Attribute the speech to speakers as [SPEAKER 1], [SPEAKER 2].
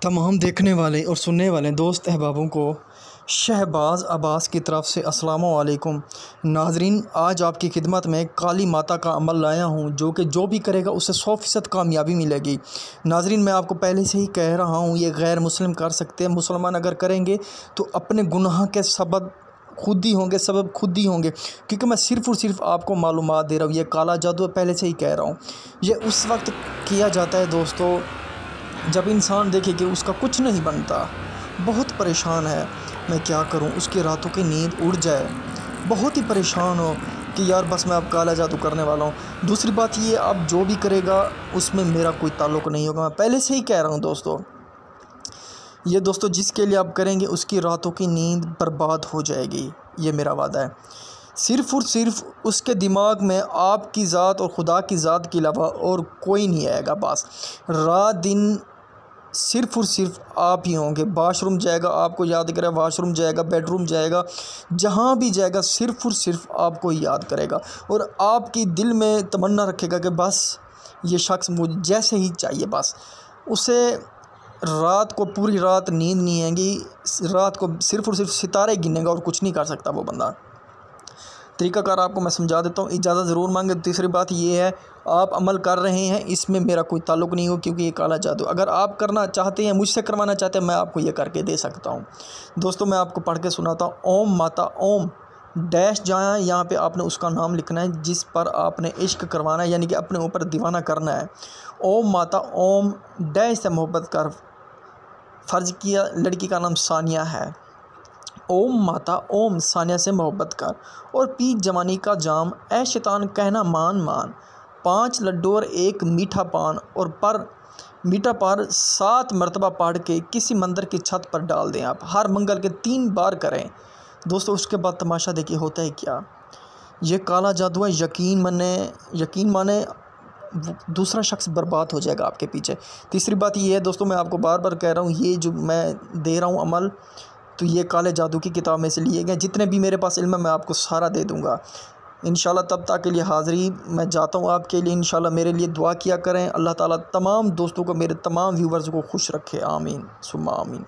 [SPEAKER 1] تمام دیکھنے والے اور سننے والے دوست احبابوں کو شہباز عباس کی طرف سے السلام علیکم۔ ناظرین، آج آپ کی خدمت میں کالی ماتا کا عمل لایا ہوں جو بھی کرے گا اسے 100% کامیابی ملے گی۔ ناظرین، میں آپ کو پہلے سے ہی کہہ رہا ہوں، یہ غیر مسلم کر سکتے ہیں، مسلمان اگر کریں گے تو اپنے گناہ کے سبب خود ہی ہوں گے، کیونکہ میں صرف اور صرف آپ کو معلومات دے رہا ہوں۔ یہ کالا جادو پہلے سے ہی کہہ رہا ہوں، یہ اس وقت کیا جاتا ہے دوستو جب انسان دیکھے کہ اس کا کچھ نہیں بنتا، بہت پریشان ہے، میں کیا کروں، اس کی راتوں کی نیند اڑ جائے، بہت ہی پریشان ہو کہ یار بس میں اب کالا جادو کرنے والا ہوں۔ دوسری بات یہ، اب جو بھی کرے گا اس میں میرا کوئی تعلق نہیں ہوگا، میں پہلے سے ہی کہہ رہا ہوں دوستو۔ یہ دوستو جس کے لیے آپ کریں گے اس کی راتوں کی نیند برباد ہو جائے گی، یہ میرا وعدہ ہے۔ صرف اور صرف اس کے دماغ میں آپ کی ذات اور خدا کی ذات کے علاوہ اور کوئی نہیں آئے گا، بس رات دن صرف اور صرف آپ ہی ہوں گے۔ واش روم جائے گا، آپ کو یاد کرے گا، واش روم جائے گا، بیڈ روم جائے گا، جہاں بھی جائے گا صرف اور صرف آپ کو یاد کرے گا، اور آپ کی دل میں تمنا رکھے گا کہ بس یہ شخص مجھے جیسے ہی چاہیے، بس اسے رات کو پوری رات نیند نہیں آئے گی، رات کو صرف اور صرف ستارے گنے گا اور کچھ نہیں کر سکتا وہ بندہ۔ طریقہ کار آپ کو میں سمجھا دیتا ہوں، اجازت ضرور مانگے۔ تیسری بات یہ ہے، آپ عمل کر رہے ہیں، اس میں میرا کوئی تعلق نہیں ہو، کیونکہ یہ کالا جادو اگر آپ کرنا چاہتے ہیں، مجھ سے کروانا چاہتے ہیں، میں آپ کو یہ کر کے دے سکتا ہوں۔ دوستو میں آپ کو پڑھ کے سناتا ہوں۔ اوم ماتا اوم ڈیش جہاں یہاں پہ آپ نے اس کا نام لکھنا ہے جس پر آپ نے عشق کروانا ہے، یعنی کہ اپنے اوپر دیوانہ کرنا ہے۔ اوم ماتا اوم ڈیش سے محبت کر، فرض کیا لڑکی کا نام ثانیہ ہے، اوم ماتا اوم ثانیہ سے محبت کر، اور پی جوانی کا جام اے شیطان کہنا مان مان، 5 لڈو اور 1 میٹھا پان اور میٹھا پار 7 مرتبہ پڑھ کے کسی مندر کی چھت پر ڈال دیں۔ آپ ہر منگل کے 3 بار کریں دوستو۔ اس کے بعد تماشا دیکھیے ہوتا ہے کیا، یہ کالا جادو ہے، یقین مانے دوسرا شخص برباد ہو جائے گا آپ کے پیچھے۔ تیسری بات یہ ہے دوستو، میں آپ کو بار بار کہہ رہا ہوں، یہ جو میں دے رہا ہوں عمل، تو یہ کالے جادو کی کتاب میں سے لیے گئے، جتنے بھی میرے پاس علم ہے میں آپ کو سارا دے دوں گا انشاءاللہ۔ تب تک کے لیے حاضری میں جاتا ہوں، آپ کے لیے انشاءاللہ میرے لیے دعا کیا کریں۔ اللہ تعالیٰ تمام دوستوں کو، میرے تمام ویورز کو خوش رکھے، آمین ثم آمین۔